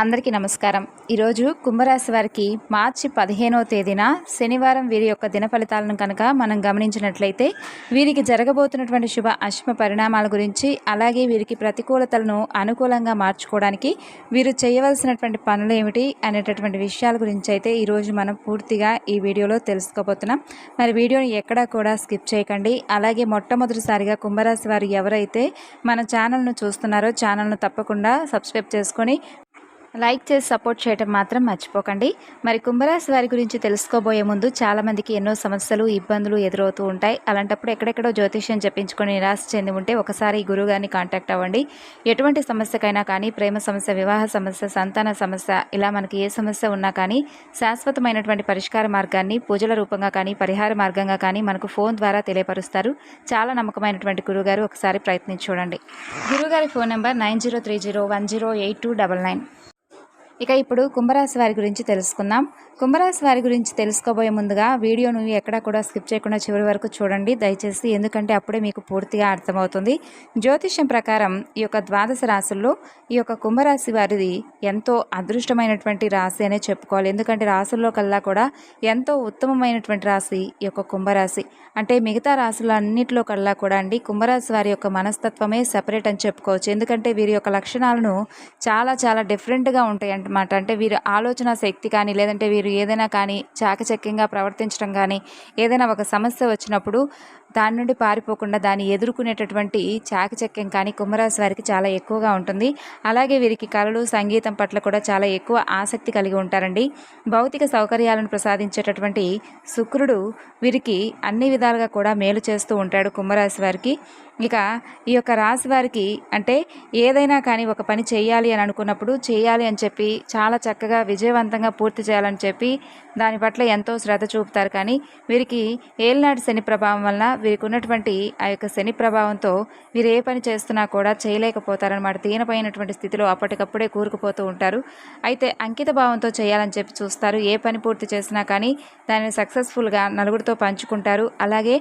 అందరికీ నమస్కారం. ఈరోజు కుంభరాశి వారికి మార్చి 15వ తేదీన శనివారం వీరి యొక్క దిన ఫలితాలను కనుక మనం గమనించినట్లయితే వీరికి జరగబోతున్నటువంటి శుభ అశుభ పరిణామాల గురించి, అలాగే వీరికి ప్రతికూలతలను అనుకూలంగా మార్చుకోవడానికి వీరు చేయవలసినటువంటి పనులు ఏమిటి అనేటటువంటి విషయాల గురించి అయితే ఈరోజు మనం పూర్తిగా ఈ వీడియోలో తెలుసుకోబోతున్నాం. మరి వీడియోని ఎక్కడా కూడా స్కిప్ చేయకండి. అలాగే మొట్టమొదటిసారిగా కుంభరాశి వారు ఎవరైతే మన ఛానల్ను చూస్తున్నారో ఛానల్ను తప్పకుండా సబ్స్క్రైబ్ చేసుకొని లైక్ చేసి సపోర్ట్ చేయడం మాత్రం మర్చిపోకండి. మరి కుంభరాశి వారి గురించి తెలుసుకోబోయే ముందు చాలామందికి ఎన్నో సమస్యలు ఇబ్బందులు ఎదురవుతూ ఉంటాయి. అలాంటప్పుడు ఎక్కడెక్కడో జ్యోతిష్యం చెప్పించుకొని నిరాశ చెంది ఉంటే ఒకసారి ఈ గురువుగారిని కాంటాక్ట్ అవ్వండి. ఎటువంటి సమస్యకైనా కానీ, ప్రేమ సమస్య, వివాహ సమస్య, సంతాన సమస్య, ఇలా మనకి ఏ సమస్య ఉన్నా కానీ శాశ్వతమైనటువంటి పరిష్కార మార్గాన్ని పూజల రూపంగా కానీ, పరిహార మార్గంగా కానీ మనకు ఫోన్ ద్వారా తెలియపరుస్తారు. చాలా నమ్మకమైనటువంటి గురువుగారు, ఒకసారి ప్రయత్నించి చూడండి. గురువుగారి ఫోన్ నెంబర్ 9030108299. ఇక ఇప్పుడు కుంభరాశి వారి గురించి తెలుసుకుందాం. కుంభరాశి వారి గురించి తెలుసుకోబోయే ముందుగా వీడియోను ఎక్కడా కూడా స్కిప్ చేయకుండా చివరి వరకు చూడండి దయచేసి, ఎందుకంటే అప్పుడే మీకు పూర్తిగా అర్థమవుతుంది. జ్యోతిష్యం ప్రకారం ఈ యొక్క ద్వాదశ రాశుల్లో ఈ యొక్క కుంభరాశి వారిది ఎంతో అదృష్టమైనటువంటి రాశి అనే చెప్పుకోవాలి. ఎందుకంటే రాశుల్లో కల్లా కూడా ఎంతో ఉత్తమమైనటువంటి రాశి ఈ యొక్క కుంభరాశి. అంటే మిగతా రాశులు అన్నింటిలో కల్లా కూడా అండి కుంభరాశి వారి యొక్క మనస్తత్వమే సెపరేట్ అని చెప్పుకోవచ్చు. ఎందుకంటే వీరి యొక్క లక్షణాలను చాలా చాలా డిఫరెంట్గా ఉంటాయి అన్నమాట. అంటే వీరి ఆలోచన శక్తి కానీ, లేదంటే వీరు ఏదైనా కానీ చాకచక్యంగా ప్రవర్తించడం కానీ, ఏదైనా ఒక సమస్య వచ్చినప్పుడు దాని నుండి పారిపోకుండా దాన్ని ఎదుర్కొనేటటువంటి చాకచక్యం కానీ కుంభరాశి వారికి చాలా ఎక్కువగా ఉంటుంది. అలాగే వీరికి కళలు, సంగీతం పట్ల కూడా చాలా ఎక్కువ ఆసక్తి కలిగి ఉంటారండి. భౌతిక సౌకర్యాలను ప్రసాదించేటటువంటి శుక్రుడు వీరికి అన్ని విధాలుగా కూడా మేలు చేస్తూ ఉంటాడు కుంభరాశి వారికి. ఇక ఈ యొక్క రాశి వారికి అంటే ఏదైనా కానీ ఒక పని చేయాలి అని అనుకున్నప్పుడు చేయాలి అని చెప్పి చాలా చక్కగా విజయవంతంగా పూర్తి చేయాలని చెప్పి దాని పట్ల ఎంతో శ్రద్ధ చూపుతారు. కానీ వీరికి ఏలినాటి శని ప్రభావం వలన వీరికి ఉన్నటువంటి ఆ యొక్క శని ప్రభావంతో వీరు ఏ పని చేస్తున్నా కూడా చేయలేకపోతారనమాట. దీనమైనటువంటి స్థితిలో అప్పటికప్పుడే కూరుకుపోతూ ఉంటారు. అయితే అంకిత భావంతో చేయాలని చెప్పి చూస్తారు. ఏ పని పూర్తి చేసినా కానీ దానిని సక్సెస్ఫుల్గా నలుగురితో పంచుకుంటారు. అలాగే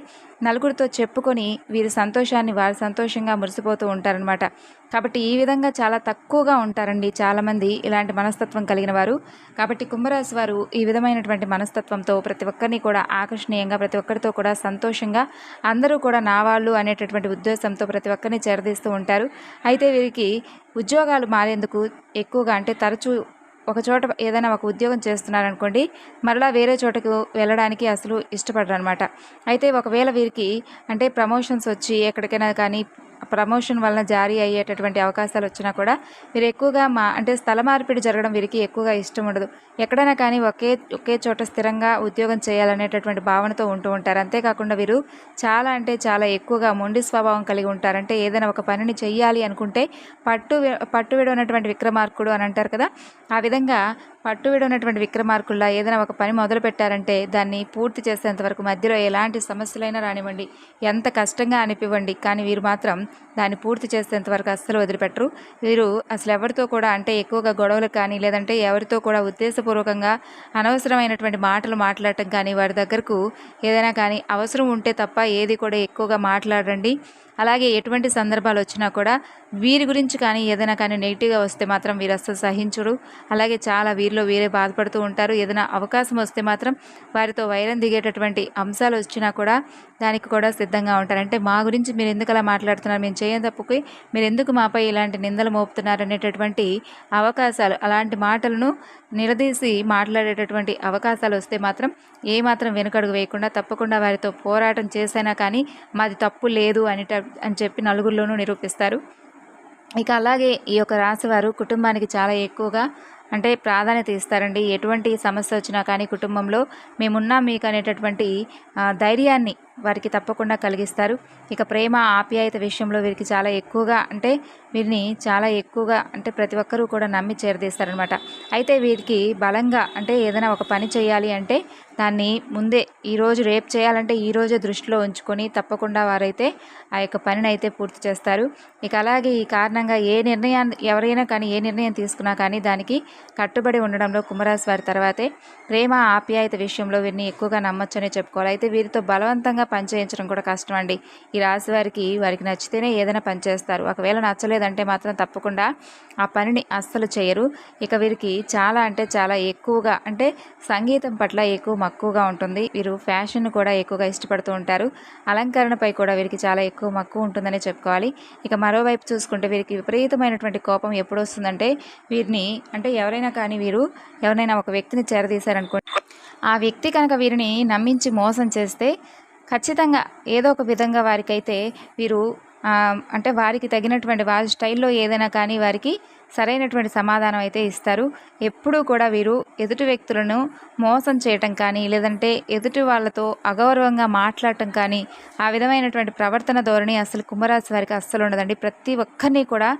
నలుగురితో చెప్పుకొని వీరి సంతోషాన్ని వారి సంతోషంగా మురిసిపోతూ ఉంటారనమాట. కాబట్టి ఈ విధంగా చాలా తక్కువగా ఉంటారండి చాలామంది ఇలాంటి మనస్తత్వం కలిగిన వారు. కాబట్టి కుంభరాశి వారు ఈ విధమైనటువంటి మనస్తత్వంతో ప్రతి ఒక్కరిని కూడా ఆకర్షణీయంగా, ప్రతి ఒక్కరితో కూడా సంతోషంగా, అందరూ కూడా నా వాళ్ళు అనేటటువంటి ఉద్దేశంతో ప్రతి ఒక్కరిని చేరదీస్తూ ఉంటారు. అయితే వీరికి ఉద్యోగాలు మారేందుకు ఎక్కువగా అంటే తరచూ ఒక చోట ఏదైనా ఒక ఉద్యోగం చేస్తున్నారనుకోండి, మరలా వేరే చోటకు వెళ్ళడానికి అసలు ఇష్టపడరు అనమాట. అయితే ఒకవేళ వీరికి అంటే ప్రమోషన్స్ వచ్చి ఎక్కడికైనా కానీ ప్రమోషన్ వలన జారీ అయ్యేటటువంటి అవకాశాలు వచ్చినా కూడా వీరు ఎక్కువగా అంటే స్థల మార్పిడి జరగడం వీరికి ఎక్కువగా ఇష్టం ఉండదు. ఎక్కడైనా కానీ ఒకే చోట స్థిరంగా ఉద్యోగం చేయాలనేటటువంటి భావనతో ఉంటూ ఉంటారు. అంతేకాకుండా వీరు చాలా అంటే చాలా ఎక్కువగా మొండి స్వభావం కలిగి ఉంటారు. అంటే ఏదైనా ఒక పనిని చెయ్యాలి అనుకుంటే పట్టు విడవనటువంటి విక్రమార్కుడు అని అంటారు కదా, ఆ విధంగా పట్టు విడవనటువంటి విక్రమార్కుల్లా ఏదైనా ఒక పని మొదలు పెట్టారంటే దాన్ని పూర్తి చేసేంత వరకు మధ్యలో ఎలాంటి సమస్యలైనా రానివ్వండి, ఎంత కష్టంగా అనిపివ్వండి, కానీ వీరు మాత్రం దాన్ని పూర్తి చేసేంత వరకు అస్సలు వదిలిపెట్టరు. వీరు అసలు ఎవరితో కూడా అంటే ఎక్కువగా గొడవలు కానీ, లేదంటే ఎవరితో కూడా ఉద్దేశపూర్వకంగా అనవసరమైనటువంటి మాటలు మాట్లాడటం కానీ, వారి దగ్గరకు ఏదైనా కానీ అవసరం ఉంటే తప్ప ఏది కూడా ఎక్కువగా మాట్లాడండి. అలాగే ఎటువంటి సందర్భాలు వచ్చినా కూడా వీరి గురించి కానీ ఏదైనా కానీ నెగిటివ్గా వస్తే మాత్రం వీరు అస్సలు సహించరు. అలాగే చాలా వీరిలో వీరే బాధపడుతూ ఉంటారు. ఏదైనా అవకాశం వస్తే మాత్రం వారితో వైరం దిగేటటువంటి అంశాలు వచ్చినా కూడా దానికి కూడా సిద్ధంగా ఉంటారు. అంటే మా గురించి మీరు ఎందుకు అలా మాట్లాడుతున్నారు, మేము చేయని తప్పుకి మీరు ఎందుకు మాపై ఇలాంటి నిందలు మోపుతున్నారు అనేటటువంటి అవకాశాలు, అలాంటి మాటలను నిలదీసి మాట్లాడేటటువంటి అవకాశాలు వస్తే మాత్రం ఏమాత్రం వెనుకడుగు వేయకుండా తప్పకుండా వారితో పోరాటం చేసైనా కానీ మాది తప్పు లేదు అని చెప్పి నలుగురిలోనూ నిరూపిస్తారు. ఇక అలాగే ఈ యొక్క రాశివారు కుటుంబానికి చాలా ఎక్కువగా అంటే ప్రాధాన్యత ఇస్తారండి. ఎటువంటి సమస్య వచ్చినా కానీ కుటుంబంలో మేమున్నాం మీకు అనేటటువంటి ధైర్యాన్ని వారికి తప్పకుండా కలిగిస్తారు. ఇక ప్రేమ, ఆప్యాయత విషయంలో వీరికి చాలా ఎక్కువగా అంటే వీరిని చాలా ఎక్కువగా అంటే ప్రతి ఒక్కరూ కూడా నమ్మి చేరదీస్తారనమాట. అయితే వీరికి బలంగా అంటే ఏదైనా ఒక పని చేయాలి అంటే దాన్ని ముందే ఈరోజు రేపు చేయాలంటే ఈరోజే దృష్టిలో ఉంచుకొని తప్పకుండా వారైతే ఆ యొక్క పనిని అయితే పూర్తి చేస్తారు. ఇక అలాగే ఈ కారణంగా ఎవరైనా కానీ ఏ నిర్ణయం తీసుకున్నా కానీ దానికి కట్టుబడి ఉండడంలో కుంభరాశి వారి తర్వాతే ప్రేమ ఆప్యాయత విషయంలో వీరిని ఎక్కువగా నమ్మొచ్చని చెప్పుకోవాలి. అయితే వీరితో బలవంతంగా పనిచేయించడం కూడా కష్టం అండి. ఈ రాశి వారికి నచ్చితేనే ఏదైనా పని చేస్తారు. ఒకవేళ నచ్చలేదంటే మాత్రం తప్పకుండా ఆ పనిని అస్సలు చేయరు. ఇక వీరికి చాలా అంటే చాలా ఎక్కువగా అంటే సంగీతం పట్ల ఎక్కువ మక్కువగా ఉంటుంది. వీరు ఫ్యాషన్ కూడా ఎక్కువగా ఇష్టపడుతూ ఉంటారు. అలంకరణపై కూడా వీరికి చాలా ఎక్కువ మక్కువ ఉంటుందని చెప్పుకోవాలి. ఇక మరోవైపు చూసుకుంటే వీరికి విపరీతమైనటువంటి కోపం ఎప్పుడు వస్తుందంటే వీరిని అంటే ఎవరైనా ఒక వ్యక్తిని చేరదీశారనుకోండి, ఆ వ్యక్తి కనుక వీరిని నమ్మించి మోసం చేస్తే ఖచ్చితంగా ఏదో ఒక విధంగా వారికైతే వీరు అంటే వారికి తగినటువంటి వారి స్టైల్లో ఏదైనా కానీ వారికి సరైనటువంటి సమాధానం అయితే ఇస్తారు. ఎప్పుడూ కూడా వీరు ఎదుటి వ్యక్తులను మోసం చేయటం కానీ లేదంటే ఎదుటి వాళ్ళతో అగౌరవంగా మాట్లాడటం కానీ ఆ విధమైనటువంటి ప్రవర్తన ధోరణి అసలు కుంభరాశి వారికి అస్సలు ఉండదండి. ప్రతి ఒక్కరిని కూడా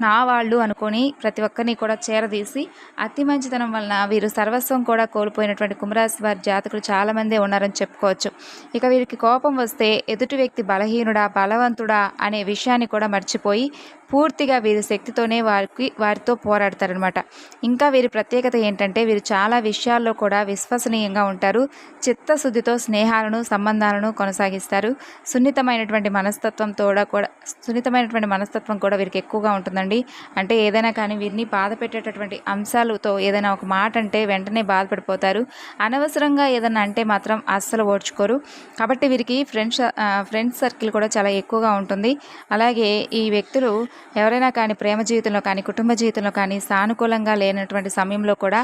నా వాళ్ళు అనుకొని ప్రతి ఒక్కరిని కూడా చేరదీసి అతి మంచితనం వలన వీరు సర్వస్వం కూడా కోల్పోయినటువంటి కుంభరాశి వారి జాతకులు చాలామందే ఉన్నారని చెప్పుకోవచ్చు. ఇక వీరికి కోపం వస్తే ఎదుటి వ్యక్తి బలహీనుడా బలవంతుడా అనే విషయాన్ని కూడా మర్చిపోయి పూర్తిగా వీరి శక్తితోనే వారితో పోరాడతారనమాట. ఇంకా వీరి ప్రత్యేకత ఏంటంటే వీరు చాలా విషయాల్లో కూడా విశ్వసనీయంగా ఉంటారు. చిత్తశుద్ధితో స్నేహాలను సంబంధాలను కొనసాగిస్తారు. సున్నితమైనటువంటి మనస్తత్వం కూడా వీరికి ఎక్కువగా ఉంటుందండి. అంటే ఏదైనా కానీ వీరిని బాధ పెట్టేటటువంటి అంశాలతో ఏదైనా ఒక మాట అంటే వెంటనే బాధపడిపోతారు. అనవసరంగా ఏదైనా అంటే మాత్రం అస్సలు ఓడ్చుకోరు. కాబట్టి వీరికి ఫ్రెండ్స్ సర్కిల్ కూడా చాలా ఎక్కువగా ఉంటుంది. అలాగే ఈ వ్యక్తులు ఎవరైనా కానీ ప్రేమ జీవితంలో కానీ కుటుంబ జీవితంలో కానీ సానుకూలంగా లేనటువంటి సమయంలో కూడా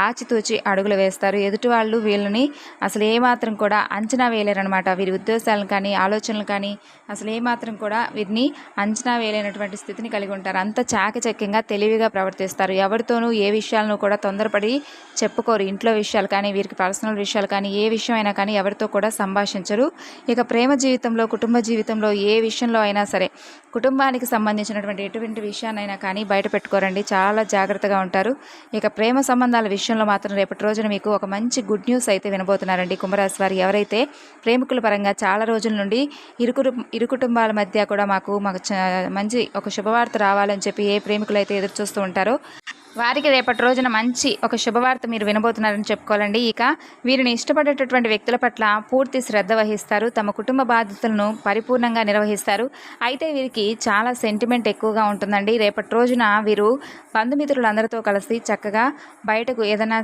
ఆచితూచి అడుగులు వేస్తారు. ఎదుటి వాళ్ళు వీళ్ళని అసలు ఏమాత్రం కూడా అంచనా వేయలేరనమాట. వీరి ఉద్దేశాలను కానీ ఆలోచనలు కానీ అసలు ఏమాత్రం కూడా వీరిని అంచనా వేయలేనటువంటి స్థితిని కలిగి ఉంటారు. అంత చాకచక్యంగా తెలివిగా ప్రవర్తిస్తారు. ఎవరితోనూ ఏ విషయాలను కూడా తొందరపడి చెప్పుకోరు. ఇంట్లో విషయాలు కానీ వీరికి పర్సనల్ విషయాలు కానీ ఏ విషయమైనా కానీ ఎవరితో కూడా సంభాషించరు. ఇక ప్రేమ జీవితంలో కుటుంబ జీవితంలో ఏ విషయంలో అయినా సరే కుటుంబానికి సంబంధించినటువంటి ఎటువంటి విషయాన్నైనా కానీ బయట పెట్టుకోరండి. చాలా జాగ్రత్తగా ఉంటారు. ఇక ప్రేమ సంబంధాల విషయంలో మాత్రం రేపటి రోజున మీకు ఒక మంచి గుడ్ న్యూస్ అయితే వినబోతున్నారండి. కుంభరాశి వారు ఎవరైతే ప్రేమికుల పరంగా చాలా రోజుల నుండి ఇరు కుటుంబాల మధ్య కూడా మాకు మంచి ఒక శుభవార్త రావాలని చెప్పి ఏ ప్రేమికులు అయితే ఎదురు చూస్తూ ఉంటారో వారికి రేపటి రోజున మంచి ఒక శుభవార్త మీరు వినబోతున్నారని చెప్పుకోవాలండి. ఇక వీరిని ఇష్టపడేటటువంటి వ్యక్తుల పట్ల పూర్తి శ్రద్ధ వహిస్తారు. తమ కుటుంబ బాధ్యతలను పరిపూర్ణంగా నిర్వహిస్తారు. అయితే వీరికి చాలా సెంటిమెంట్ ఎక్కువగా ఉంటుందండి. రేపటి రోజున వీరు బంధుమిత్రులందరితో కలిసి చక్కగా బయటకు ఏదైనా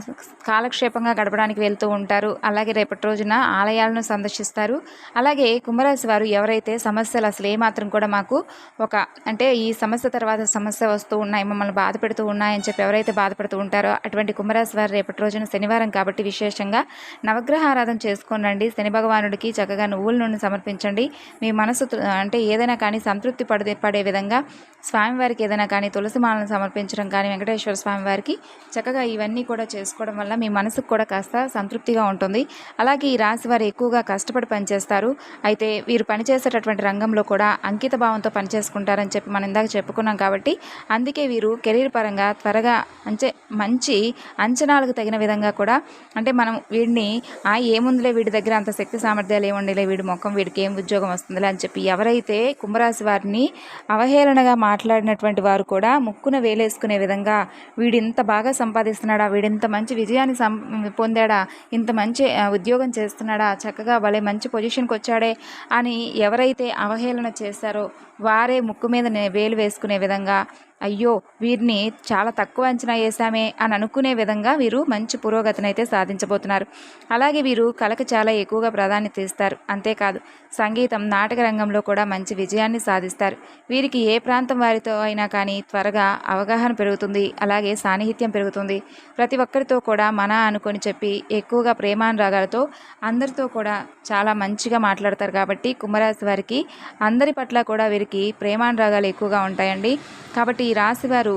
కాలక్షేపంగా గడపడానికి వెళ్తూ ఉంటారు. అలాగే రేపటి రోజున ఆలయాలను సందర్శిస్తారు. అలాగే కుంభరాశి వారు ఎవరైతే సమస్యలు అసలు ఏమాత్రం కూడా మాకు అంటే ఈ సమస్య తర్వాత సమస్య వస్తూ ఉన్నాయి, మమ్మల్ని బాధ పెడుతూ ఉన్నాయని చెప్పి ఎవరైతే బాధపడుతూ ఉంటారో అటువంటి కుంభరాశి వారు రేపటి రోజున శనివారం కాబట్టి విశేషంగా నవగ్రహ ఆరాధన చేసుకోండి. శని భగవానుడికి చక్కగా నువ్వుల నూనె సమర్పించండి. మీ మనసు అంటే ఏదైనా కానీ సంతృప్తి పడే విధంగా స్వామివారికి ఏదైనా కానీ తులసి మాలను సమర్పించడం కానీ వెంకటేశ్వర స్వామివారికి చక్కగా ఇవన్నీ కూడా చేసుకోవడం వల్ల మీ మనసుకు కూడా కాస్త సంతృప్తిగా ఉంటుంది. అలాగే ఈ రాశి వారు ఎక్కువగా కష్టపడి పనిచేస్తారు. అయితే వీరు పనిచేసేటటువంటి రంగంలో కూడా అంకిత భావంతో పనిచేసుకుంటారని చెప్పి మనం ఇందాక చెప్పుకున్నాం. కాబట్టి అందుకే వీరు కెరీర్ పరంగా త్వరగా మంచి అంచనాలకు తగిన విధంగా కూడా అంటే మనం వీడిని ఏముందిలే వీడి దగ్గర అంత శక్తి సామర్థ్యాలు ఏముండిలే వీడి ముఖం వీడికి ఏం ఉద్యోగం వస్తుందిలే అని చెప్పి ఎవరైతే కుంభరాశి వారిని అవహేళనగా మాట్లాడినటువంటి వారు కూడా ముక్కున వేలేసుకునే విధంగా వీడు ఇంత బాగా సంపాదిస్తున్నాడా, వీడింత మంచి విజయాన్ని పొందాడా, ఇంత మంచి ఉద్యోగం చేస్తున్నాడా, చక్కగా భలే మంచి పొజిషన్కి వచ్చాడే అని ఎవరైతే అవహేళన చేశారో వారే ముక్కు మీద వేలు వేసుకునే విధంగా అయ్యో వీరిని చాలా తక్కువ అంచనా వేసామే అని అనుకునే విధంగా వీరు మంచి పురోగతిని అయితే సాధించబోతున్నారు. అలాగే వీరు కళకు చాలా ఎక్కువగా ప్రాధాన్యత ఇస్తారు. అంతేకాదు సంగీతం నాటక రంగంలో కూడా మంచి విజయాన్ని సాధిస్తారు. వీరికి ఏ ప్రాంతం వారితో అయినా కానీ త్వరగా అవగాహన పెరుగుతుంది. అలాగే సాన్నిహిత్యం పెరుగుతుంది. ప్రతి ఒక్కరితో కూడా మన అనుకొని చెప్పి ఎక్కువగా ప్రేమానురాగాలతో అందరితో కూడా చాలా మంచిగా మాట్లాడతారు. కాబట్టి కుంభరాశి వారికి అందరి పట్ల కూడా వీరికి ప్రేమానురాగాలు ఎక్కువగా ఉంటాయండి. కాబట్టి ఈ రాశి వారు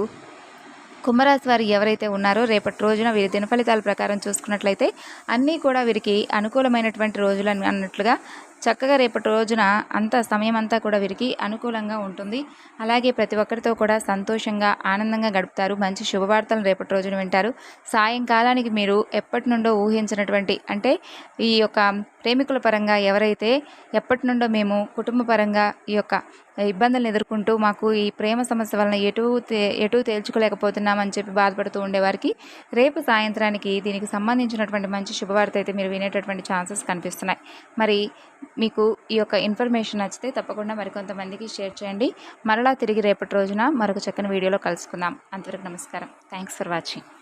కుంభరాశి వారు ఎవరైతే ఉన్నారో రేపటి రోజున వీరి దినఫలితాల ప్రకారం చూసుకున్నట్లయితే అన్నీ కూడా వీరికి అనుకూలమైనటువంటి రోజులు అన్నట్లుగా చక్కగా రేపటి రోజున సమయం అంతా కూడా వీరికి అనుకూలంగా ఉంటుంది. అలాగే ప్రతి ఒక్కరితో కూడా సంతోషంగా ఆనందంగా గడుపుతారు. మంచి శుభవార్తలను రేపటి రోజున వింటారు. సాయంకాలానికి మీరు ఎప్పటి నుండో ఊహించినటువంటి అంటే ఈ యొక్క ప్రేమికుల పరంగా ఎవరైతే ఎప్పటి నుండో మేము కుటుంబ పరంగా ఈ యొక్క ఇబ్బందులను ఎదుర్కొంటూ మాకు ఈ ప్రేమ సమస్య వలన ఎటూ తేల్చుకోలేకపోతున్నామని చెప్పి బాధపడుతూ ఉండేవారికి రేపు సాయంత్రానికి దీనికి సంబంధించినటువంటి మంచి శుభవార్త అయితే మీరు వినేటటువంటి ఛాన్సెస్ కనిపిస్తున్నాయి. మరి మీకు ఈ యొక్క ఇన్ఫర్మేషన్ నచ్చితే తప్పకుండా మరికొంతమందికి షేర్ చేయండి. మరలా తిరిగి రేపటి రోజున మరొక చక్కని వీడియోలో కలుసుకుందాం. అంతవరకు నమస్కారం. Thanks for watching.